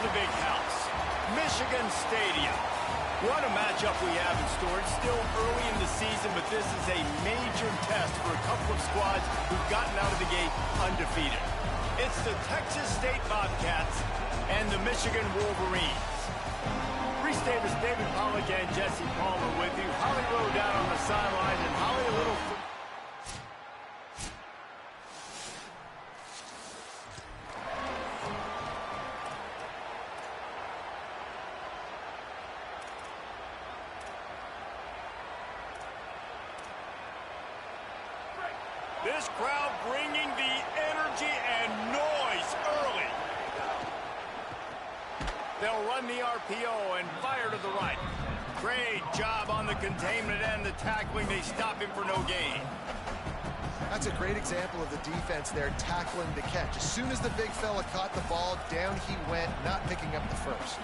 the big house, Michigan Stadium. What a matchup we have in store. It's still early in the season, but this is a major test for a couple of squads who've gotten out of the gate undefeated. It's the Texas State Bobcats and the Michigan Wolverines. Reese Davis, David Pollack, and Jesse Palmer with you. Holly Rowe down on the sideline, and Holly a little... This crowd bringing the energy and noise early. They'll run the RPO and fire to the right. Great job on the containment and the tackling. They stop him for no gain. That's a great example of the defense there, tackling the catch. As soon as the big fella caught the ball, down he went, not picking up the first.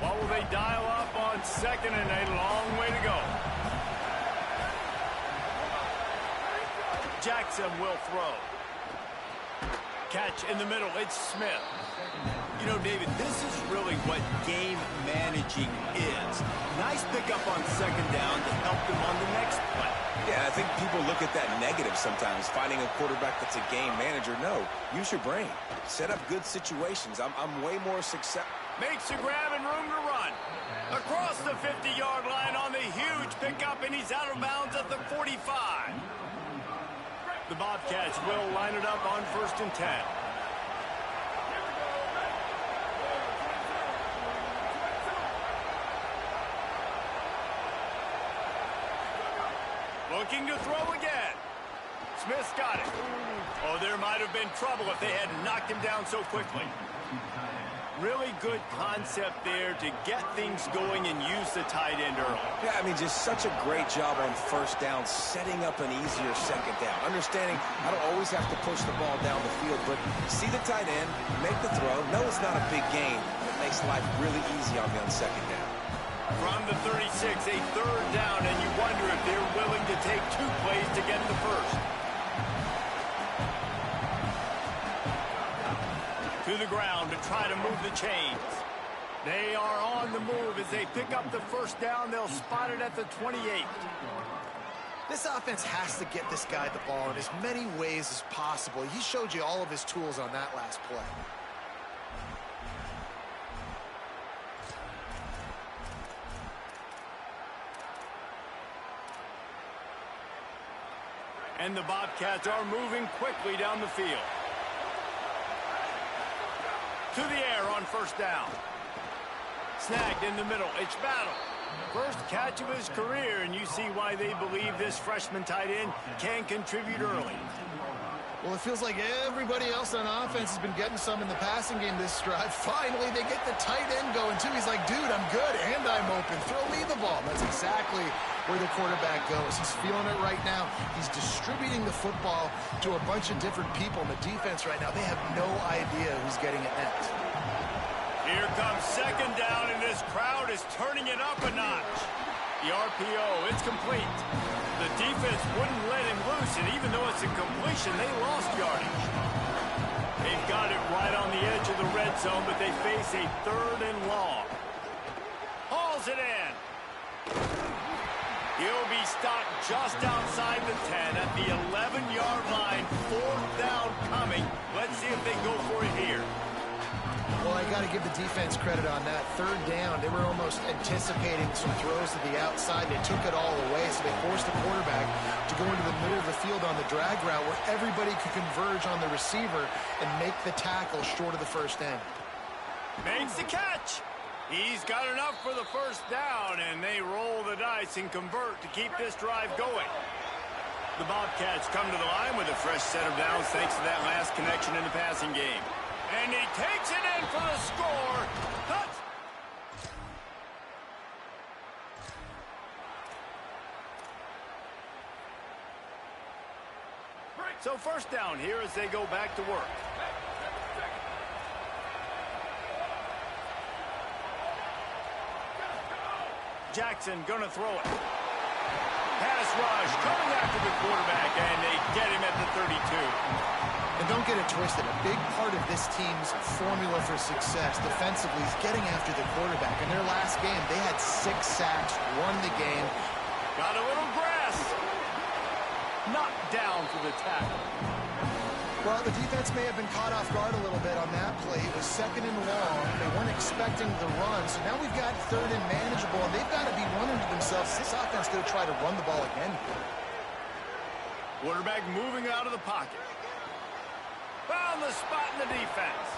What will they dial up on second and a long way to go? Jackson will throw. Catch in the middle. It's Smith. You know, David, this is really what game managing is. Nice pickup on second down to help them on the next play. Yeah, I think people look at that negative sometimes, finding a quarterback that's a game manager. No, use your brain. Set up good situations. I'm way more successful. Makes a grab and room to run. Across the 50-yard line on the huge pickup, and he's out of bounds at the 45. The Bobcats will line it up on 1st and 10. Looking to throw again. Smith's got it. Oh, there might have been trouble if they had knocked him down so quickly. Really good concept there to get things going and use the tight end early. Yeah, I mean, just such a great job on first down, setting up an easier second down. Understanding I don't always have to push the ball down the field, but see the tight end, make the throw. No, it's not a big gain. It makes life really easy on me on second down. From the 36, a third down, and you wonder if they're willing to take 2 plays to get the first. To the ground to try to move the chains. They are on the move as they pick up the first down. They'll spot it at the 28. This offense has to get this guy the ball in as many ways as possible. He showed you all of his tools on that last play. And the Bobcats are moving quickly down the field. To the air on first down. Snagged in the middle. It's Battle. First catch of his career, and you see why they believe this freshman tight end can contribute early. Well, it feels like everybody else on offense has been getting some in the passing game this drive. Finally, they get the tight end going, too. He's like, dude, I'm good, and I'm open. Throw me the ball. That's exactly where the quarterback goes. He's feeling it right now. He's distributing the football to a bunch of different people in the defense right now. They have no idea who's getting it next. Here comes second down, and this crowd is turning it up a notch. The RPO, it's complete. The defense wouldn't let him loose, and even though it's a completion, they lost yardage. They've got it right on the edge of the red zone, but they face a third and long. Hauls it in. He'll be stopped just outside the 10 at the 11-yard line. 4th down coming. Let's see if they go for it here. Well, I got to give the defense credit on that. 3rd down, they were almost anticipating some throws to the outside. They took it all away, so they forced the quarterback to go into the middle of the field on the drag route where everybody could converge on the receiver and make the tackle short of the first down. Makes the catch. He's got enough for the first down, and they roll the dice and convert to keep this drive going. The Bobcats come to the line with a fresh set of downs thanks to that last connection in the passing game. And he takes it in for the score. Touch. So first down here as they go back to work. Jackson gonna throw it. Pass rush coming after the quarterback, and they get him at the 32. And don't get it twisted. A big part of this team's formula for success defensively is getting after the quarterback. In their last game, they had 6 sacks, won the game. Got a little grass. Knocked down for the tackle. Well, the defense may have been caught off guard a little bit on that play. It was 2nd and long. They weren't expecting the run. So now we've got 3rd and manageable, and they've got to be wondering to themselves, this offense going to try to run the ball again here. Quarterback moving out of the pocket. Found the spot in the defense.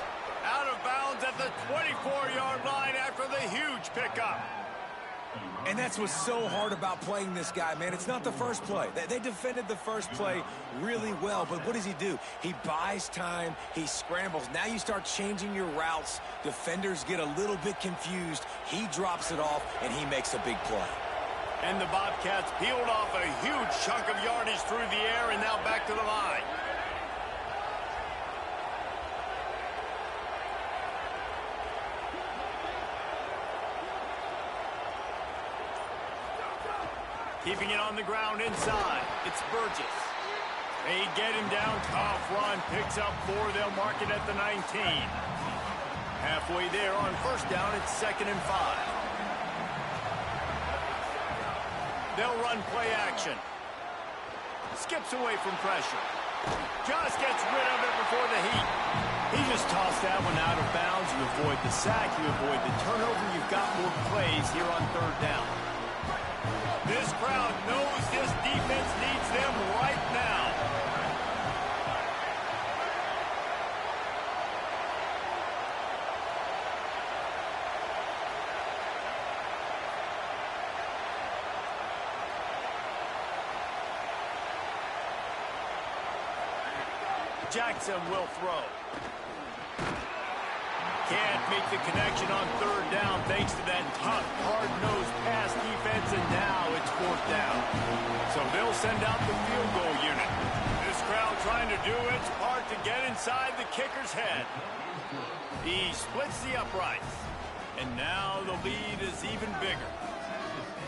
Out of bounds at the 24-yard line after the huge pickup. And that's what's so hard about playing this guy, man. It's not the first play. They defended the first play really well, but what does he do? He buys time, he scrambles. Now you start changing your routes. Defenders get a little bit confused. He drops it off, and he makes a big play. And the Bobcats peeled off a huge chunk of yardage through the air and now back to the line. Keeping it on the ground inside. It's Burgess. They get him down. Tough run. Picks up 4. They'll mark it at the 19. Halfway there on first down. It's 2nd and 5. They'll run play action. Skips away from pressure. Just gets rid of it before the heat. He just tossed that one out of bounds. You avoid the sack. You avoid the turnover. You've got more plays here on 3rd down. This crowd knows this defense needs them right now. Jackson will throw. Can't make the connection on 3rd down thanks to that tough, hard-nosed pass defense, and now it's 4th down. So they'll send out the field goal unit. This crowd trying to do its part to get inside the kicker's head. He splits the uprights, and now the lead is even bigger.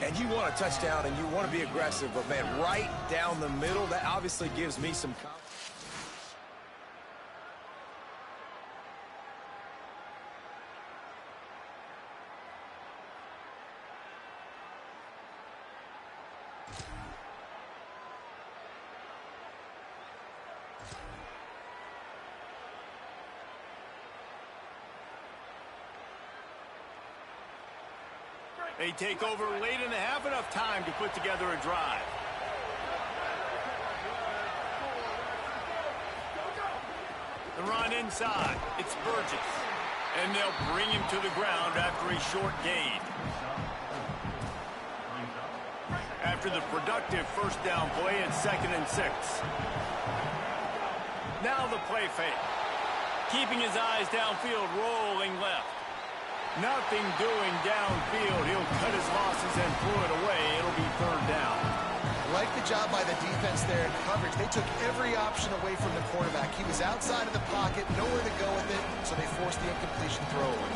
And you want a touchdown, and you want to be aggressive, but, man, right down the middle, that obviously gives me some confidence. They take over late in the half, enough time to put together a drive. The run inside. It's Burgess. And they'll bring him to the ground after a short gain. After the productive first down play, it's 2nd and 6. Now the play fake. Keeping his eyes downfield, rolling left. Nothing doing downfield. He'll cut his losses and throw it away. It'll be 3rd down. I like the job by the defense there in coverage. They took every option away from the quarterback. He was outside of the pocket, nowhere to go with it, so they forced the incompletion throw away.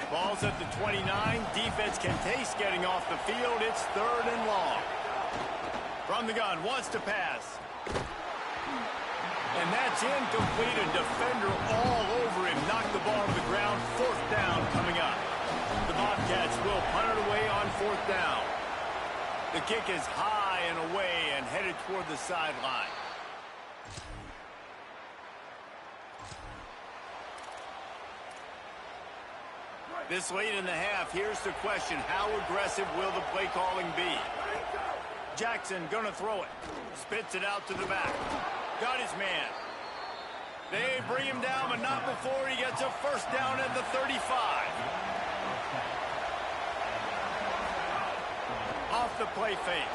Ball's at the 29. Defense can taste getting off the field. It's 3rd and long. From the gun, wants to pass. And that's incomplete. A defender all over him. Knocked the ball to the ground. 4th down coming up. The Bobcats will punt it away on 4th down. The kick is high and away and headed toward the sideline. This late in the half, here's the question. How aggressive will the play calling be? Jackson gonna throw it. Spits it out to the back. Got his man. They bring him down, but not before he gets a first down at the 35. Off the play fake.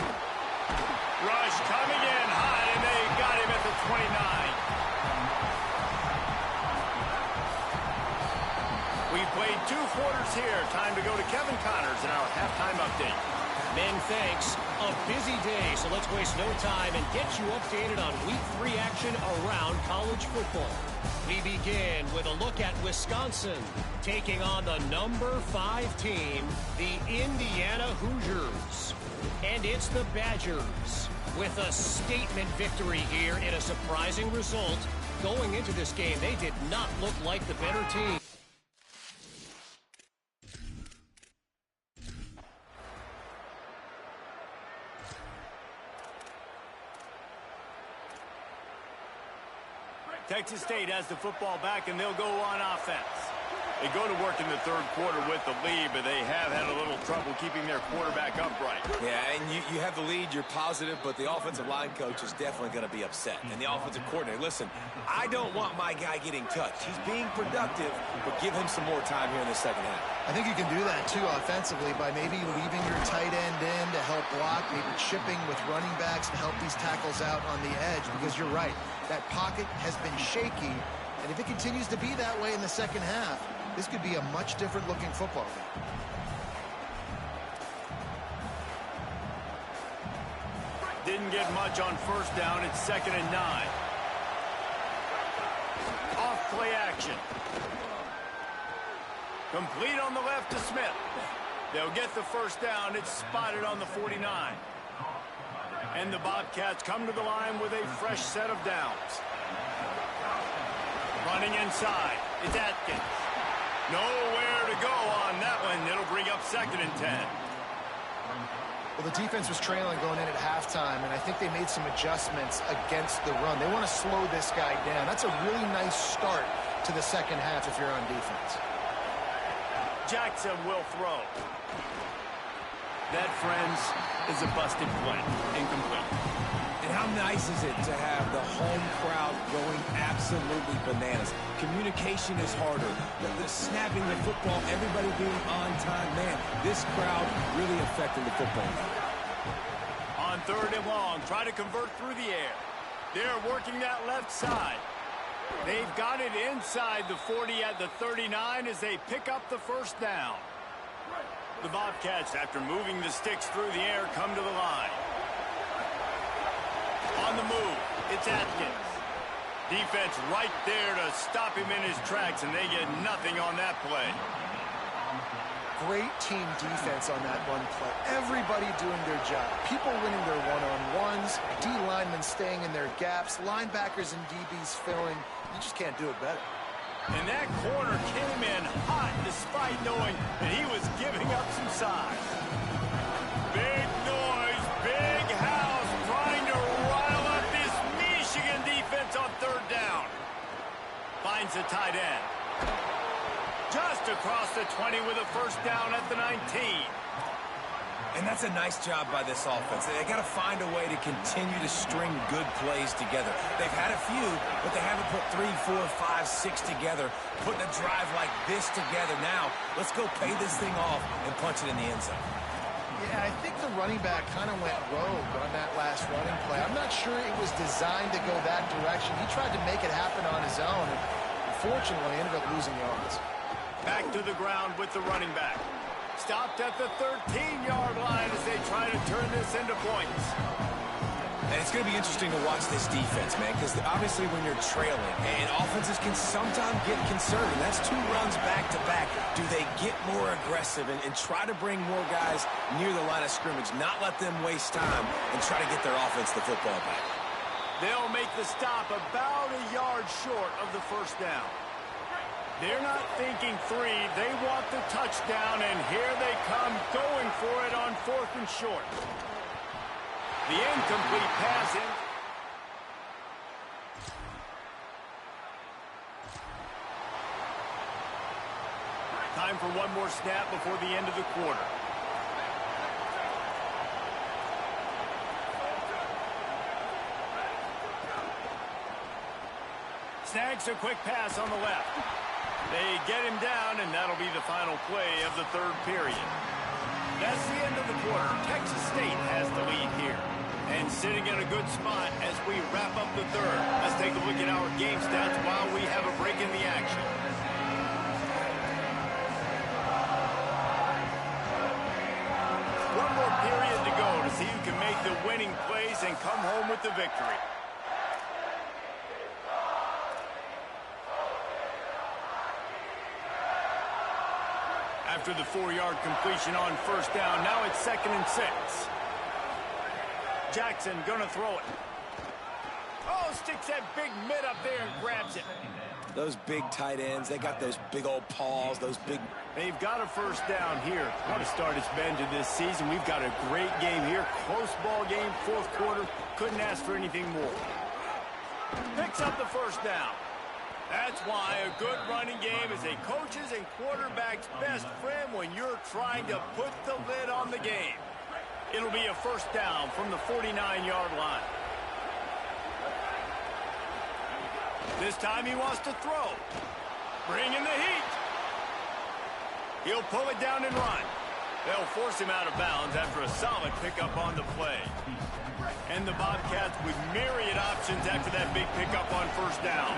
Rush coming in high, and they got him at the 29. We've played 2 quarters here. Time to go to Kevin Connors in our halftime update. Men, thanks. A busy day, so let's waste no time and get you updated on Week 3 action around college football. We begin with a look at Wisconsin taking on the number 5 team, the Indiana Hoosiers. And it's the Badgers with a statement victory here in a surprising result. Going into this game, they did not look like the better team. Texas State has the football back, and they'll go on offense. They go to work in the third quarter with the lead, but they have had a little trouble keeping their quarterback upright. Yeah, and you have the lead, you're positive, but the offensive line coach is definitely going to be upset. And the offensive coordinator, listen, I don't want my guy getting touched. He's being productive, but give him some more time here in the second half. I think you can do that, too, offensively, by maybe leaving your tight end in to help block, maybe chipping with running backs to help these tackles out on the edge, because you're right. That pocket has been shaky, and if it continues to be that way in the second half, this could be a much different looking football game. Didn't get much on first down. It's 2nd and 9. Off play action. Complete on the left to Smith. They'll get the first down. It's spotted on the 49. And the Bobcats come to the line with a fresh set of downs. Running inside. It's Atkins. Nowhere to go on that one. It'll bring up 2nd and 10. Well, the defense was trailing going in at halftime, and I think they made some adjustments against the run. They want to slow this guy down. That's a really nice start to the second half if you're on defense. Jackson will throw. That, friends, is a busted play. Incomplete. And how nice is it to have the home crowd going absolutely bananas? Communication is harder. The snapping the football, everybody being on time. Man, this crowd really affected the football. On 3rd and long, try to convert through the air. They're working that left side. They've got it inside the 40 at the 39 as they pick up the first down. The Bobcats, after moving the sticks through the air, come to the line. On the move, it's Atkins. Defense right there to stop him in his tracks, and they get nothing on that play. Great team defense on that one play. Everybody doing their job. People winning their one-on-ones, D linemen staying in their gaps, linebackers and DBs filling. You just can't do it better. And that corner came in hot despite knowing that he was giving up some size. Big noise, big house, trying to rile up this Michigan defense on 3rd down. Finds the tight end. Just across the 20 with a first down at the 19. And that's a nice job by this offense. They got to find a way to continue to string good plays together. They've had a few, but they haven't put 3, 4, 5, 6 together. Putting a drive like this together now, let's go pay this thing off and punch it in the end zone. Yeah, I think the running back kind of went rogue on that last running play. I'm not sure it was designed to go that direction. He tried to make it happen on his own, and unfortunately ended up losing yards. Back to the ground with the running back. Stopped at the 13-yard line as they try to turn this into points. And it's going to be interesting to watch this defense, man, because obviously when you're trailing, and offenses can sometimes get concerned, and that's 2 runs back-to-back. Do they get more aggressive and try to bring more guys near the line of scrimmage, not let them waste time, and try to get their offense the football back? They'll make the stop about a yard short of the first down. They're not thinking 3. They want the touchdown, and here they come going for it on 4th and short. The incomplete pass in. Time for one more snap before the end of the quarter. Snags a quick pass on the left. They get him down, and that'll be the final play of the 3rd period. That's the end of the quarter. Texas State has the lead here. And sitting in a good spot as we wrap up the 3rd. Let's take a look at our game stats while we have a break in the action. One more period game-winning plays and come home with the victory. After the 4-yard completion on first down, now it's 2nd and 6. Jackson gonna throw it. Oh, sticks that big mitt up there and grabs it. Those big tight ends, they got those big old paws, those big... They've got a first down here. What a start it's been to this season. We've got a great game here. Close ball game, 4th quarter. Couldn't ask for anything more. Picks up the first down. That's why a good running game is a coach's and quarterback's best friend when you're trying to put the lid on the game. It'll be a first down from the 49-yard line. This time he wants to throw. Bring in the heat. He'll pull it down and run. They'll force him out of bounds after a solid pickup on the play. And the Bobcats with myriad options after that big pickup on first down.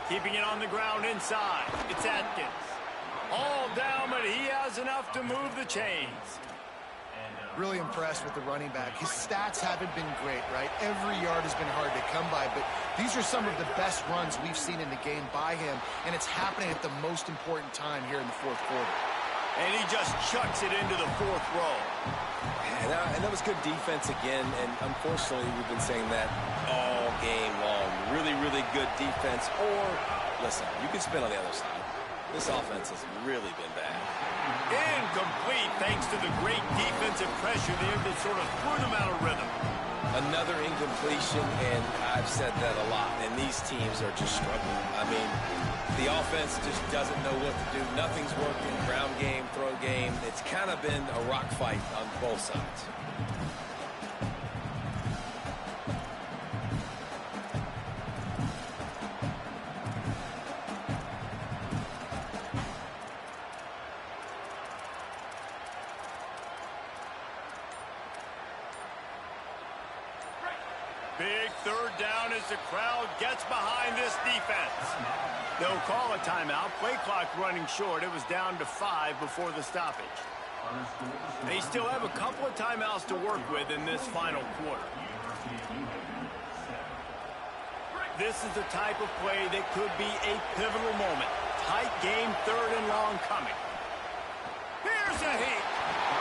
Keeping it on the ground inside. It's Atkins. All down, but he has enough to move the chains. Really impressed with the running back. His stats haven't been great, right? Every yard has been hard to come by, but these are some of the best runs we've seen in the game by him, and it's happening at the most important time here in the 4th quarter. And he just chucks it into the 4th row. And that was good defense again, and unfortunately we've been saying that all game long. Really, really good defense. Or, listen, you can spin on the other side. This offense has really been bad. Incomplete thanks to the great defensive pressure there that sort of threw them out of rhythm. Another incompletion, and I've said that a lot, and these teams are just struggling. I mean, the offense just doesn't know what to do. Nothing's working. Ground game, throw game. It's kind of been a rock fight on both sides. Big 3rd down as the crowd gets behind this defense. They'll call a timeout. Play clock running short. It was down to 5 before the stoppage. They still have a couple of timeouts to work with in this final quarter. This is the type of play that could be a pivotal moment. Tight game, 3rd and long coming. Here's a heat.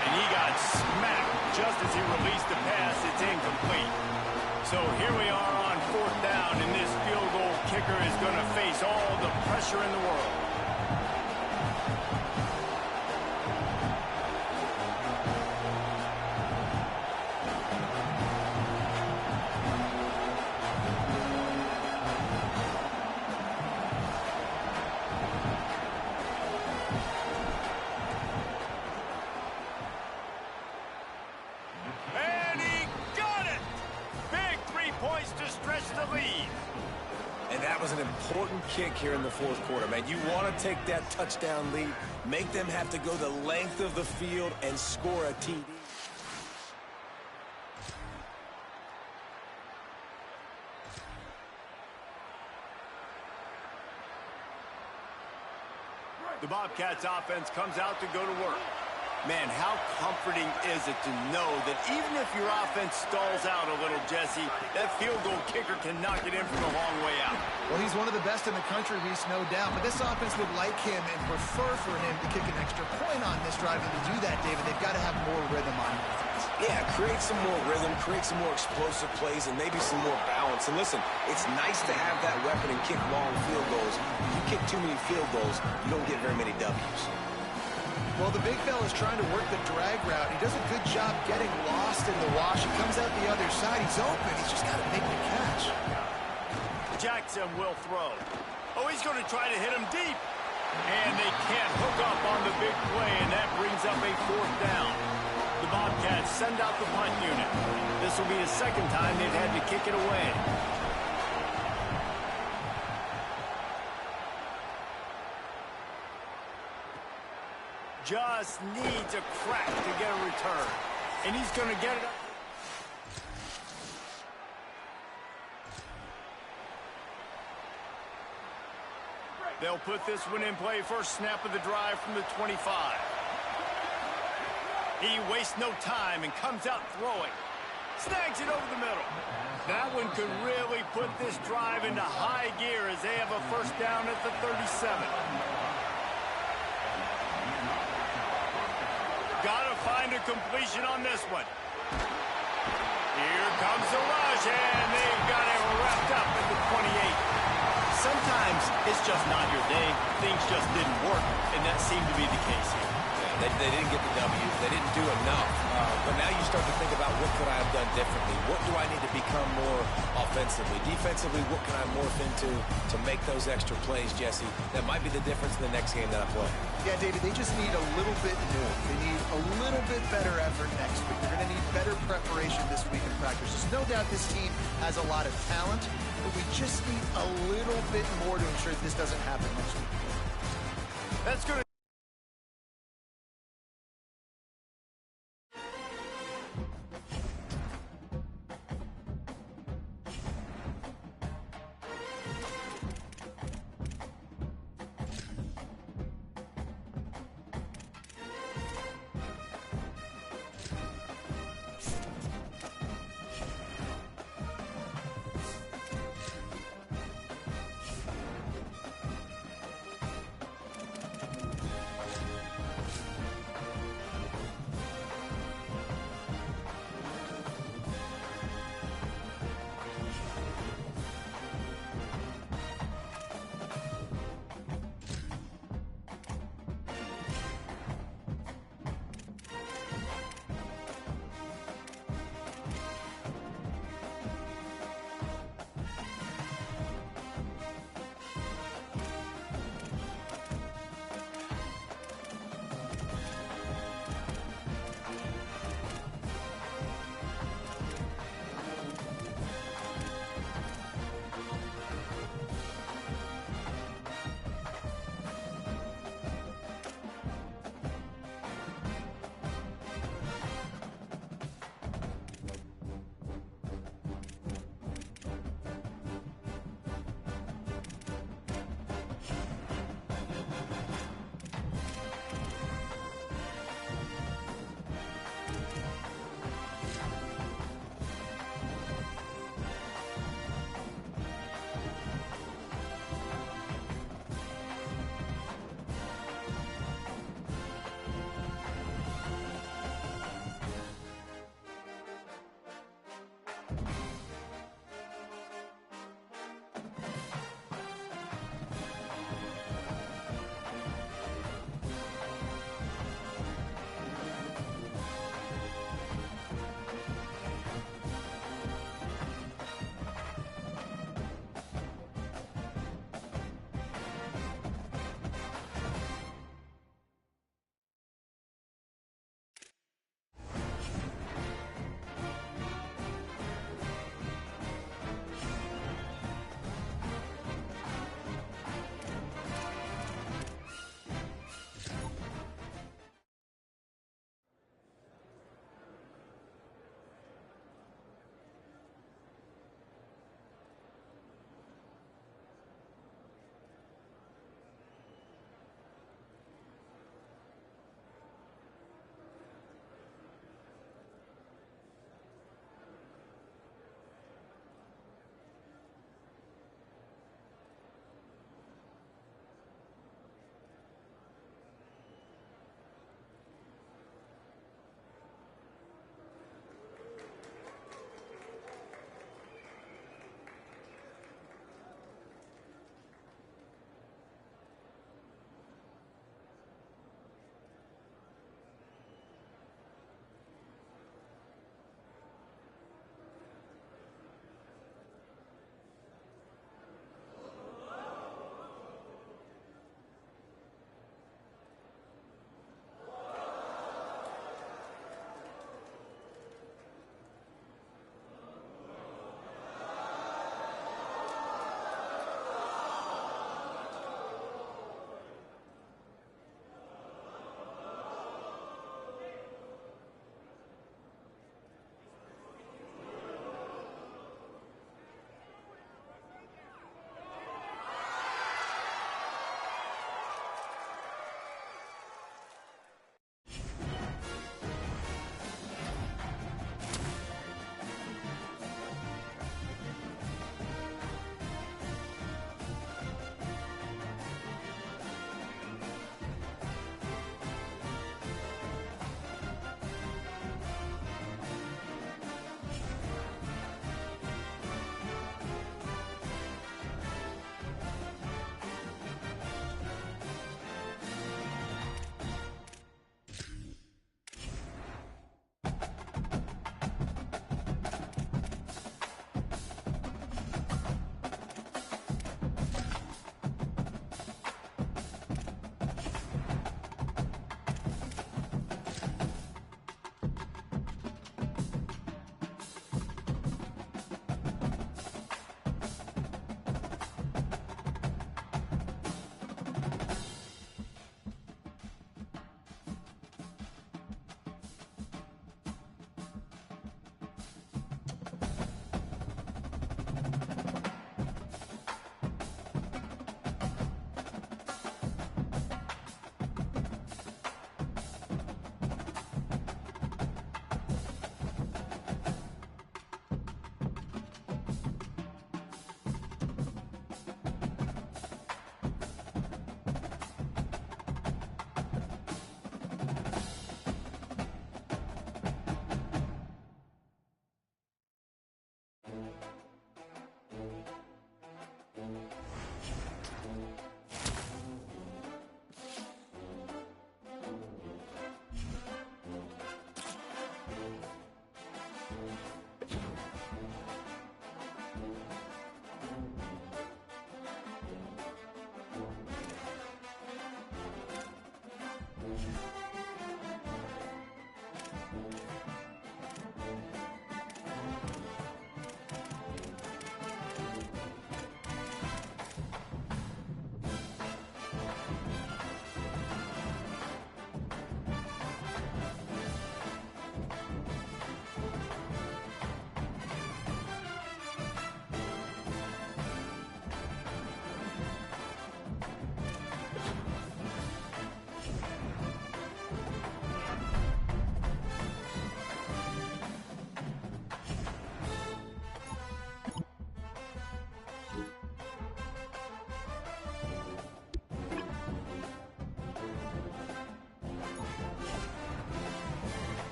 And he got smacked just as he released the pass. It's incomplete. So here we are on 4th down, and this field goal kicker is going to face all the pressure in the world. And he got it! Big 3 points to stretch the lead. And that was an important kick here in the 4th quarter, man. You want to take that touchdown lead, make them have to go the length of the field and score a TD. The Bobcats offense comes out to go to work. Man, how comforting is it to know that even if your offense stalls out a little, Jesse, that field goal kicker can knock it in from a long way out. Well, he's one of the best in the country, Reese, no doubt. But this offense would like him and prefer for him to kick an extra point on this drive. And to do that, David, they've got to have more rhythm on offense. Yeah, create some more rhythm, create some more explosive plays, and maybe some more balance. And listen, it's nice to have that weapon and kick long field goals. If you kick too many field goals, you don't get very many W's. Well, the big fella's trying to work the drag route. He does a good job getting lost in the wash. He comes out the other side. He's open. He's just got to make the catch. Jackson will throw. Oh, he's going to try to hit him deep. And they can't hook up on the big play, and that brings up a 4th down. The Bobcats send out the punt unit. This will be the 2nd time they've had to kick it away. Just needs a crack to get a return. And he's going to get it up. They'll put this one in play. First snap of the drive from the 25. He wastes no time and comes out throwing. Snags it over the middle. That one could really put this drive into high gear as they have a first down at the 37. Gotta find a completion on this one. Here comes the rush, and they've got it wrapped up at the 28. Sometimes it's just not your day. Things just didn't work, and that seemed to be the case here. Yeah, they didn't get the W. They didn't do enough. But now you start to think about what could I have done differently? What do I need to become more offensively? Defensively, what can I morph into to make those extra plays, Jesse? That might be the difference in the next game that I play. Yeah, David, they just need a little bit more. They need a little bit better effort next week. They're going to need better preparation this week in practice. There's no doubt this team has a lot of talent, but we just need a little bit more to ensure this doesn't happen next week. That's going to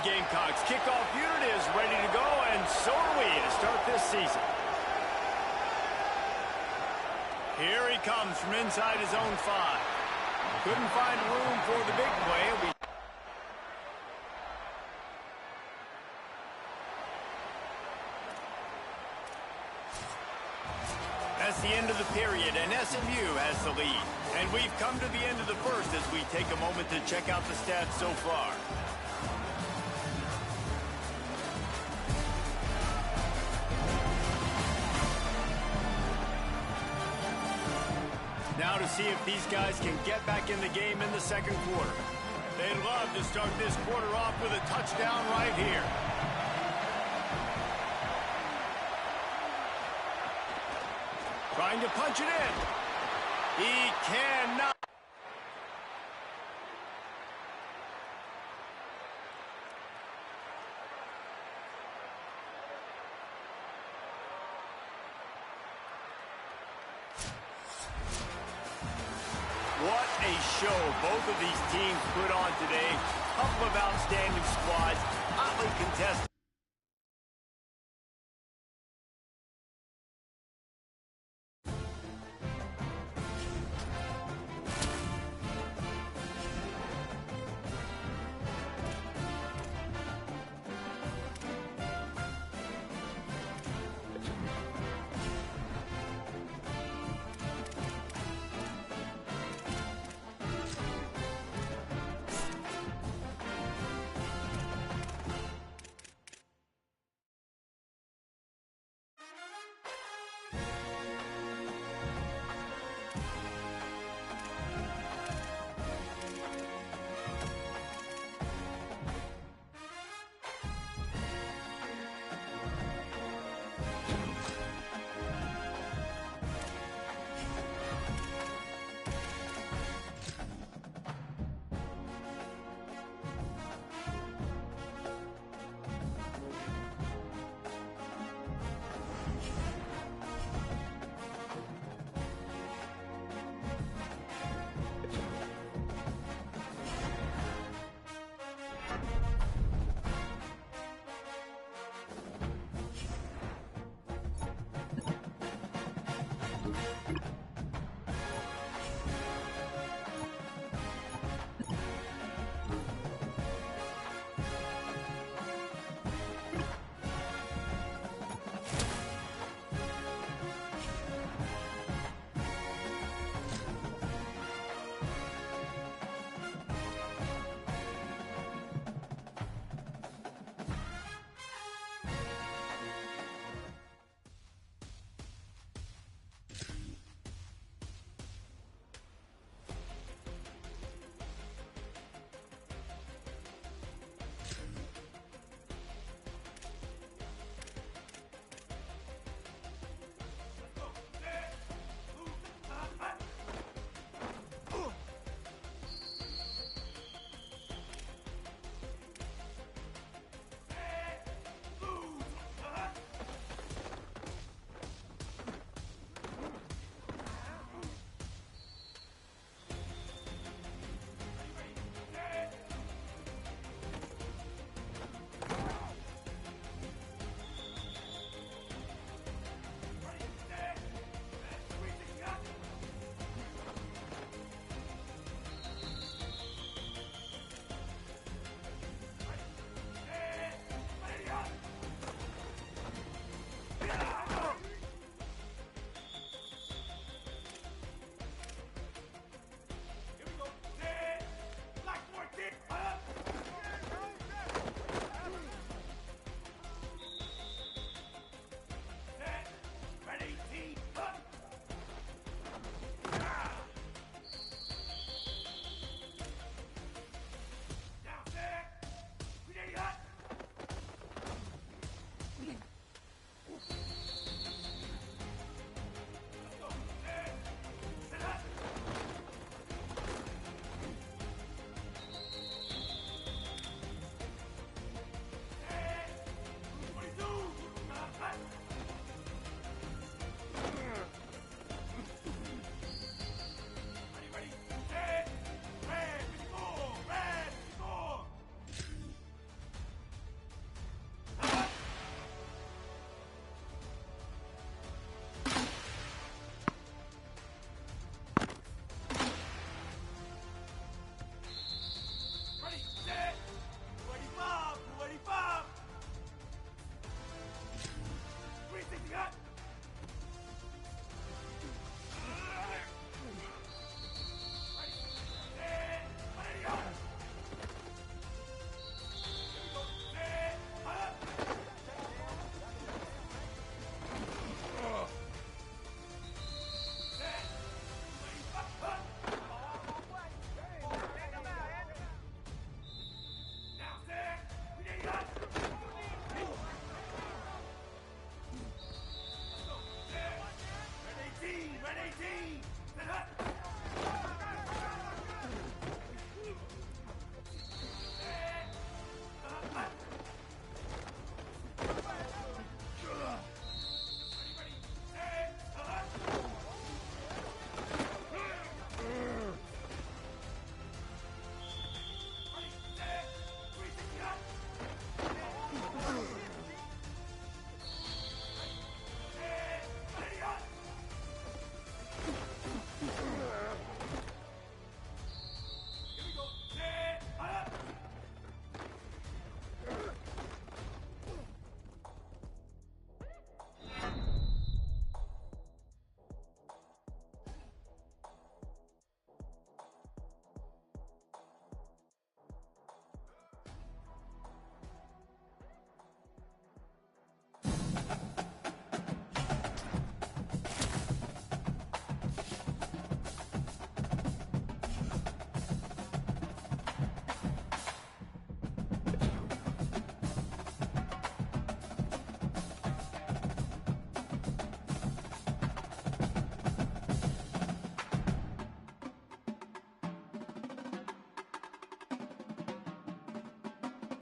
the Gamecocks. Kickoff unit is ready to go, and so are we to start this season. Here he comes from inside his own 5. Couldn't find room for the big play. That's the end of the period, and SMU has the lead. And we've come to the end of the first as we take a moment to check out the stats so far. Now to see if these guys can get back in the game in the second quarter. They'd love to start this quarter off with a touchdown right here. Trying to punch it in. He cannot. What a show both of these teams put on today. Couple of outstanding squads, hotly contested.